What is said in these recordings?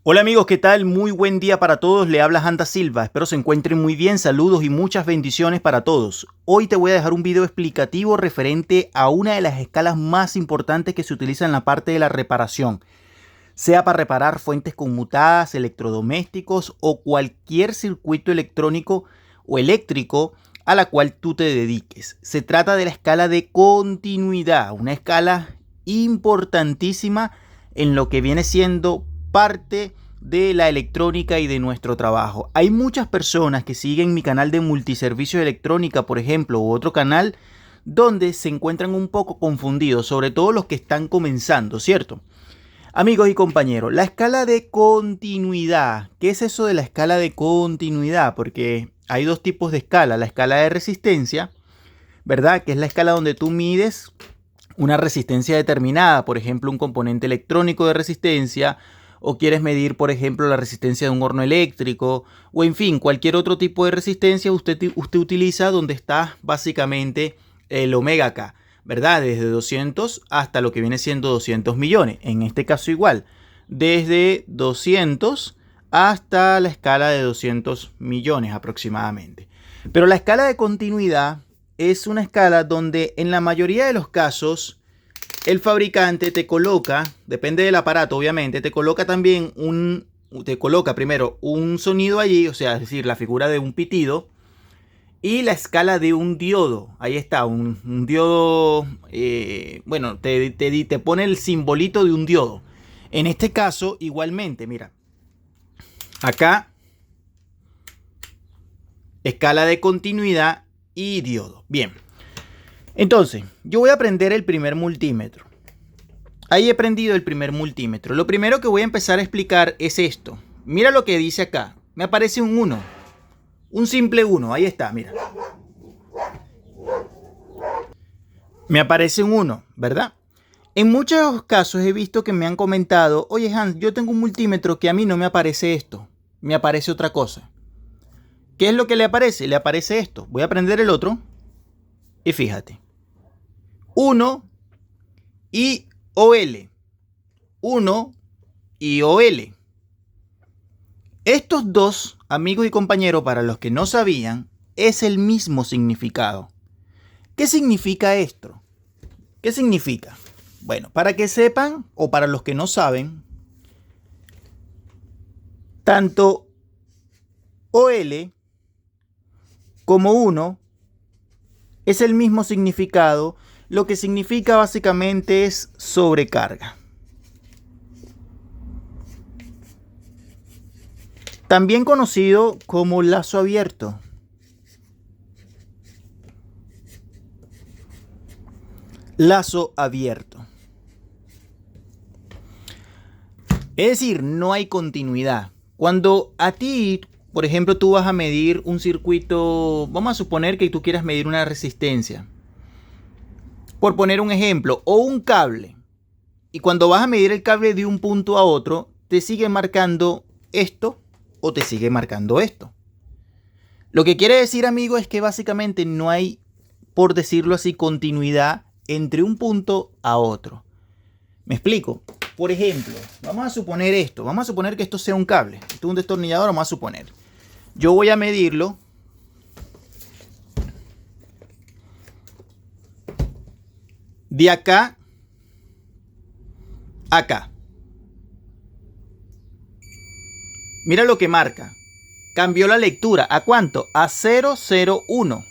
Hola amigos, ¿qué tal? Muy buen día para todos. Le habla Handa Silva. Espero se encuentren muy bien. Saludos y muchas bendiciones para todos. Hoy te voy a dejar un video explicativo referente a una de las escalas más importantes que se utiliza en la parte de la reparación. Sea para reparar fuentes conmutadas, electrodomésticos o cualquier circuito electrónico o eléctrico a la cual tú te dediques. Se trata de la escala de continuidad, una escala importantísima en lo que viene siendo parte de la electrónica y de nuestro trabajo. Hay muchas personas que siguen mi canal de multiservicios electrónica, por ejemplo, u otro canal, donde se encuentran un poco confundidos, sobre todo los que están comenzando, ¿cierto? Amigos y compañeros, la escala de continuidad. ¿Qué es eso de la escala de continuidad? Porque hay dos tipos de escala. La escala de resistencia, ¿verdad? Que es la escala donde tú mides una resistencia determinada, por ejemplo, un componente electrónico de resistencia, o quieres medir, por ejemplo, la resistencia de un horno eléctrico, o en fin, cualquier otro tipo de resistencia usted utiliza donde está básicamente el omega K, ¿verdad? Desde 200 hasta lo que viene siendo 200 millones. En este caso igual, desde 200 hasta la escala de 200 millones aproximadamente. Pero la escala de continuidad es una escala donde en la mayoría de los casos el fabricante te coloca, depende del aparato obviamente, te coloca también te coloca primero un sonido allí, o sea, es decir, la figura de un pitido y la escala de un diodo. Ahí está, un diodo, bueno, te pone el simbolito de un diodo. En este caso, igualmente, mira, acá, escala de continuidad y diodo. Bien. Entonces, yo voy a prender el primer multímetro. Ahí he prendido el primer multímetro. Lo primero que voy a empezar a explicar es esto. Mira lo que dice acá. Me aparece un 1. Un simple 1. Ahí está, mira. Me aparece un 1, ¿verdad? En muchos casos he visto que me han comentado, oye Hans, yo tengo un multímetro que a mí no me aparece esto. Me aparece otra cosa. ¿Qué es lo que le aparece? Le aparece esto. Voy a prender el otro. Y fíjate. 1 y OL. 1 y OL. Estos dos, amigos y compañeros, para los que no sabían, es el mismo significado. ¿Qué significa esto? ¿Qué significa? Bueno, para que sepan, o para los que no saben, tanto OL como 1 es el mismo significado. Lo que significa básicamente es sobrecarga. También conocido como lazo abierto. Lazo abierto. Es decir, no hay continuidad. Cuando a ti, por ejemplo, tú vas a medir un circuito, vamos a suponer que tú quieras medir una resistencia. Por poner un ejemplo, o un cable. Y cuando vas a medir el cable de un punto a otro, te sigue marcando esto o te sigue marcando esto. Lo que quiere decir, amigo, es que básicamente no hay, por decirlo así, continuidad entre un punto a otro. ¿Me explico? Por ejemplo, vamos a suponer esto. Vamos a suponer que esto sea un cable. Esto es un destornillador, vamos a suponer. Yo voy a medirlo. De acá a acá. Mira lo que marca. Cambió la lectura. ¿A cuánto? A 001.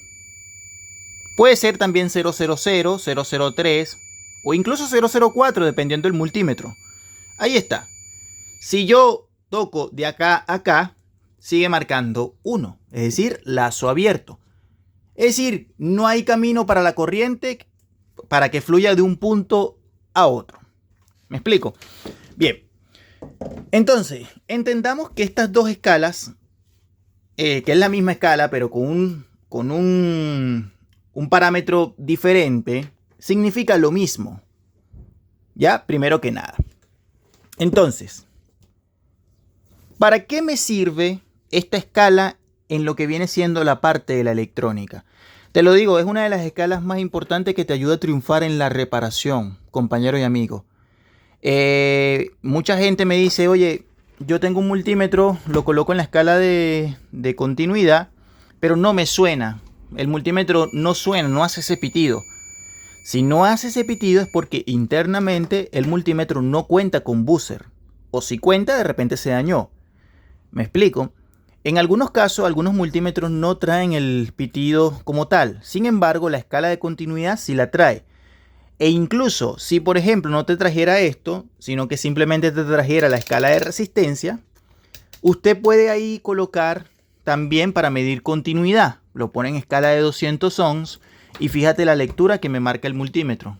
Puede ser también 000, 003 o incluso 004 dependiendo del multímetro. Ahí está. Si yo toco de acá a acá, sigue marcando 1, es decir, lazo abierto. Es decir, no hay camino para la corriente para que fluya de un punto a otro. ¿Me explico? Bien. Entonces, entendamos que estas dos escalas, que es la misma escala, pero con un parámetro diferente, significa lo mismo. ¿Ya? Primero que nada. Entonces, ¿para qué me sirve esta escala en lo que viene siendo la parte de la electrónica? Te lo digo, es una de las escalas más importantes que te ayuda a triunfar en la reparación, compañero y amigo. Mucha gente me dice, oye, yo tengo un multímetro, lo coloco en la escala de continuidad, pero no me suena. El multímetro no suena, no hace ese pitido. Si no hace ese pitido es porque internamente el multímetro no cuenta con buzzer. O si cuenta, de repente se dañó. ¿Me explico? En algunos casos, algunos multímetros no traen el pitido como tal. Sin embargo, la escala de continuidad sí la trae. E incluso, si por ejemplo no te trajera esto, sino que simplemente te trajera la escala de resistencia, usted puede ahí colocar también para medir continuidad. Lo pone en escala de 200 ohms y fíjate la lectura que me marca el multímetro.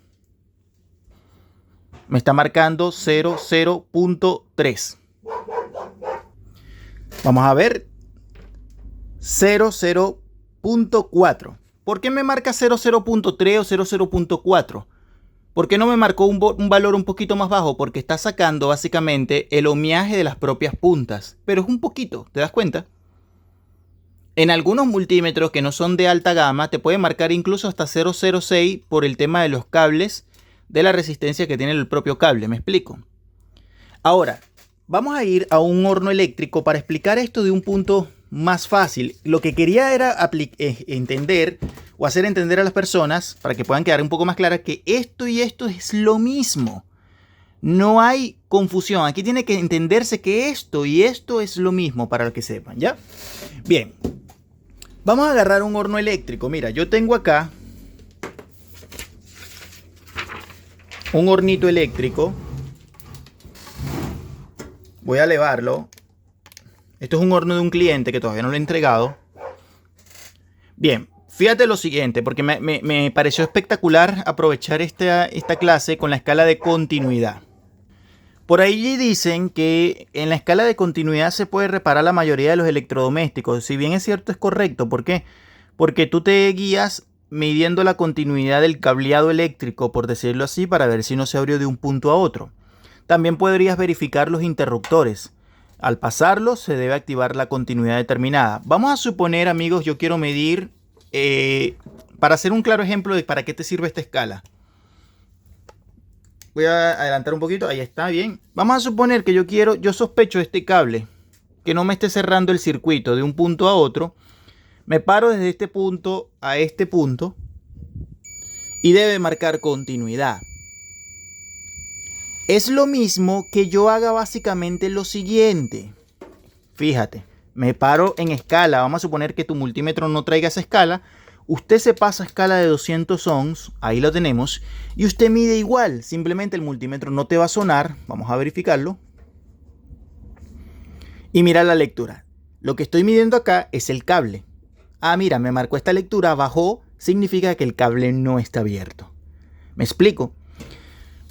Me está marcando 00.3. Vamos a ver. 00.4. ¿Por qué me marca 00.3 o 00.4? ¿Por qué no me marcó un valor un poquito más bajo? Porque está sacando básicamente el ohmiaje de las propias puntas. Pero es un poquito, ¿te das cuenta? En algunos multímetros que no son de alta gama te puede marcar incluso hasta 0.06 por el tema de los cables, de la resistencia que tiene el propio cable. ¿Me explico? Ahora, vamos a ir a un horno eléctrico para explicar esto de un punto más fácil. Lo que quería era entender o hacer entender a las personas para que puedan quedar un poco más claras que esto y esto es lo mismo. No hay confusión. Aquí tiene que entenderse que esto y esto es lo mismo para que sepan, ¿ya? Bien. Vamos a agarrar un horno eléctrico. Mira, yo tengo acá un hornito eléctrico. Voy a elevarlo. Esto es un horno de un cliente que todavía no lo he entregado. Bien, fíjate lo siguiente, porque me pareció espectacular aprovechar esta clase con la escala de continuidad. Por ahí dicen que en la escala de continuidad se puede reparar la mayoría de los electrodomésticos. Si bien es cierto, es correcto. ¿Por qué? Porque tú te guías midiendo la continuidad del cableado eléctrico, por decirlo así, para ver si no se abrió de un punto a otro. También podrías verificar los interruptores. Al pasarlos se debe activar la continuidad determinada. Vamos a suponer, amigos, yo quiero medir, para hacer un claro ejemplo de para qué te sirve esta escala. Voy a adelantar un poquito, ahí está, bien. Vamos a suponer que yo sospecho este cable, que no me esté cerrando el circuito de un punto a otro. Me paro desde este punto a este punto y debe marcar continuidad. Es lo mismo que yo haga básicamente lo siguiente. Fíjate, me paro en escala. Vamos a suponer que tu multímetro no traiga esa escala. Usted se pasa a escala de 200 ohms, ahí lo tenemos, y usted mide igual. Simplemente el multímetro no te va a sonar. Vamos a verificarlo. Y mira la lectura. Lo que estoy midiendo acá es el cable. Ah, mira, me marcó esta lectura, bajó, significa que el cable no está abierto. ¿Me explico?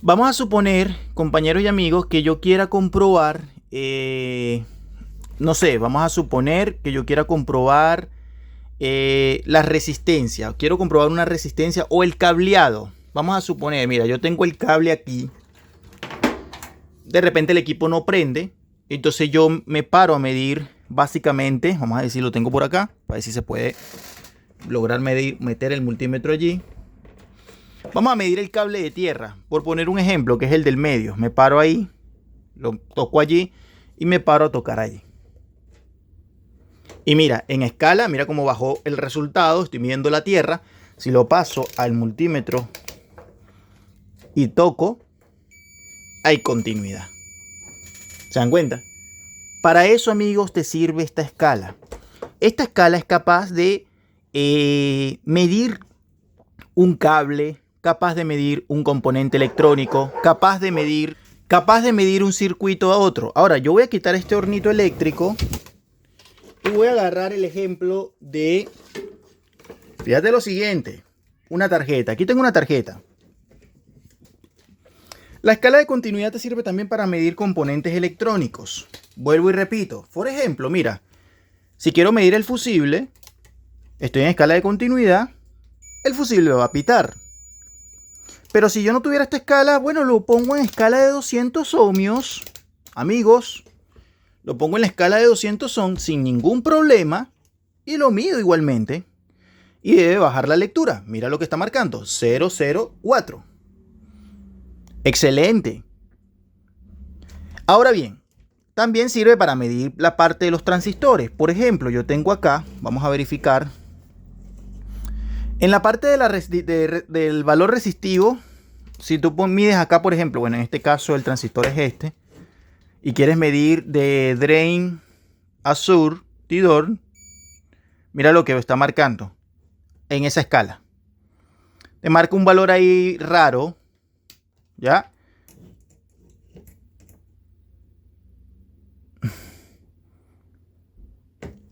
Vamos a suponer, compañeros y amigos, que yo quiera comprobar, no sé, vamos a suponer que yo quiera comprobar la resistencia. Quiero comprobar una resistencia o el cableado. Vamos a suponer, mira, yo tengo el cable aquí. De repente el equipo no prende. Entonces yo me paro a medir básicamente, vamos a decir, lo tengo por acá, para ver si se puede lograr meter el multímetro allí. Vamos a medir el cable de tierra, por poner un ejemplo, que es el del medio. Me paro ahí, lo toco allí y me paro a tocar allí. Y mira, en escala, mira cómo bajó el resultado. Estoy midiendo la tierra. Si lo paso al multímetro y toco, hay continuidad. ¿Se dan cuenta? Para eso, amigos, te sirve esta escala. Esta escala es capaz de medir un cable, capaz de medir un componente electrónico, capaz de medir un circuito a otro. Ahora, yo voy a quitar este hornito eléctrico y voy a agarrar el ejemplo de, fíjate lo siguiente, una tarjeta. Aquí tengo una tarjeta. La escala de continuidad te sirve también para medir componentes electrónicos. Vuelvo y repito. Por ejemplo, mira, si quiero medir el fusible, estoy en escala de continuidad, el fusible va a pitar. Pero si yo no tuviera esta escala, bueno, lo pongo en escala de 200 ohmios, amigos. Lo pongo en la escala de 200 ohms sin ningún problema y lo mido igualmente. Y debe bajar la lectura. Mira lo que está marcando, 004. Excelente. Ahora bien, también sirve para medir la parte de los transistores. Por ejemplo, yo tengo acá, vamos a verificar, en la parte de del valor resistivo, si tú mides acá, por ejemplo, bueno, en este caso el transistor es este, y quieres medir de drain a surtidor, mira lo que está marcando en esa escala. Te marca un valor ahí raro, ¿ya?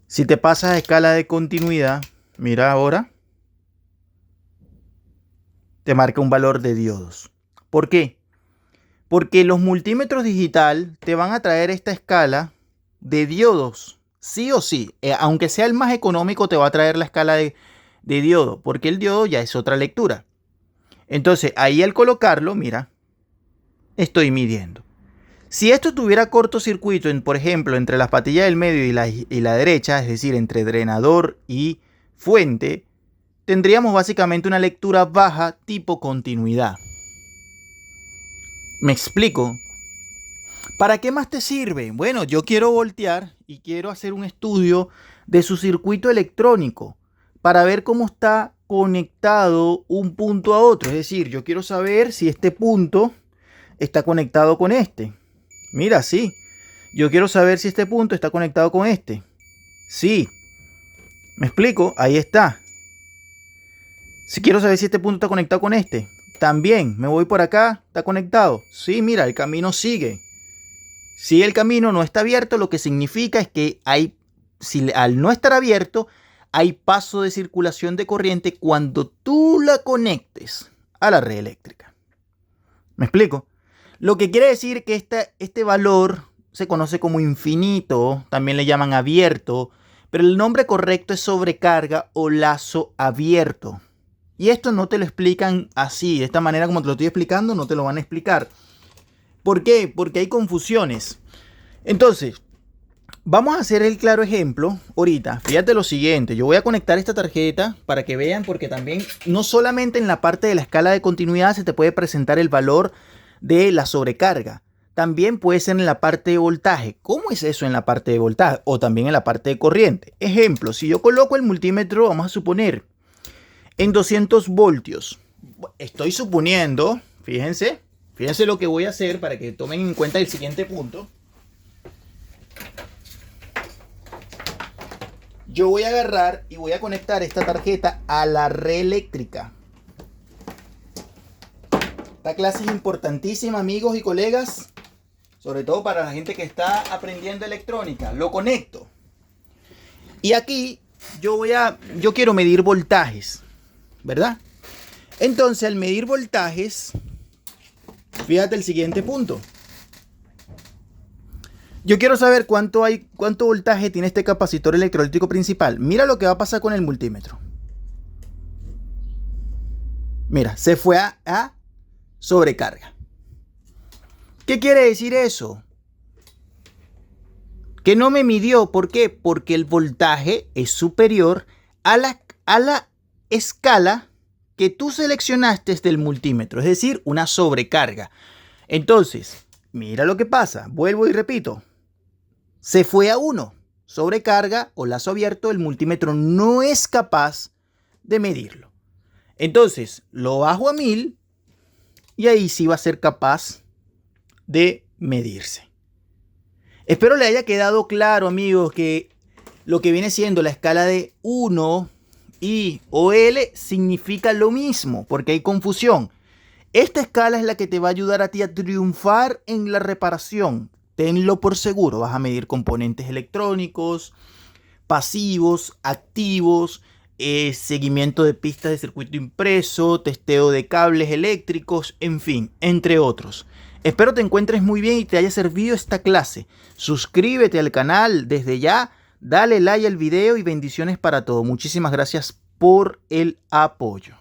Si te pasas a escala de continuidad, mira ahora, te marca un valor de diodos. ¿Por qué? Porque los multímetros digital te van a traer esta escala de diodos, sí o sí. Aunque sea el más económico, te va a traer la escala de diodo, porque el diodo ya es otra lectura. Entonces, ahí al colocarlo, mira, estoy midiendo. Si esto tuviera cortocircuito, por ejemplo, entre las patillas del medio y la derecha, es decir, entre drenador y fuente, tendríamos básicamente una lectura baja tipo continuidad. ¿Me explico? ¿Para qué más te sirve? Bueno, yo quiero voltear y quiero hacer un estudio de su circuito electrónico para ver cómo está conectado un punto a otro. Es decir, yo quiero saber si este punto está conectado con este. Mira, sí. Yo quiero saber si este punto está conectado con este. Sí. ¿Me explico? Ahí está. Si quiero saber si este punto está conectado con este. También. Me voy por acá. ¿Está conectado? Sí, mira, el camino sigue. Si el camino no está abierto, lo que significa es que al no estar abierto, hay paso de circulación de corriente cuando tú la conectes a la red eléctrica. ¿Me explico? Lo que quiere decir que este valor se conoce como infinito, también le llaman abierto, pero el nombre correcto es sobrecarga o lazo abierto. Y esto no te lo explican así, de esta manera como te lo estoy explicando, no te lo van a explicar. ¿Por qué? Porque hay confusiones. Entonces, vamos a hacer el claro ejemplo ahorita. Fíjate lo siguiente, yo voy a conectar esta tarjeta para que vean, porque también no solamente en la parte de la escala de continuidad se te puede presentar el valor de la sobrecarga. También puede ser en la parte de voltaje. ¿Cómo es eso en la parte de voltaje? O también en la parte de corriente. Ejemplo, si yo coloco el multímetro, vamos a suponer, en 200 voltios. Estoy suponiendo, fíjense lo que voy a hacer para que tomen en cuenta el siguiente punto. Yo voy a agarrar y voy a conectar esta tarjeta a la red eléctrica. Esta clase es importantísima, amigos y colegas, sobre todo para la gente que está aprendiendo electrónica. Lo conecto. Y aquí yo quiero medir voltajes, ¿verdad? Entonces, al medir voltajes, fíjate el siguiente punto. Yo quiero saber cuánto voltaje tiene este capacitor electrolítico principal. Mira lo que va a pasar con el multímetro. Mira, se fue a sobrecarga. ¿Qué quiere decir eso? Que no me midió. ¿Por qué? Porque el voltaje es superior a la escala que tú seleccionaste del multímetro, es decir, una sobrecarga. Entonces, mira lo que pasa. Vuelvo y repito. Se fue a 1. Sobrecarga o lazo abierto, el multímetro no es capaz de medirlo. Entonces, lo bajo a 1000 y ahí sí va a ser capaz de medirse. Espero le haya quedado claro, amigos, que lo que viene siendo la escala de 1 I o L significa lo mismo, porque hay confusión. Esta escala es la que te va a ayudar a ti a triunfar en la reparación. Tenlo por seguro. Vas a medir componentes electrónicos, pasivos, activos, seguimiento de pistas de circuito impreso, testeo de cables eléctricos, en fin, entre otros. Espero te encuentres muy bien y te haya servido esta clase. Suscríbete al canal desde ya, dale like al video y bendiciones para todos. Muchísimas gracias por el apoyo.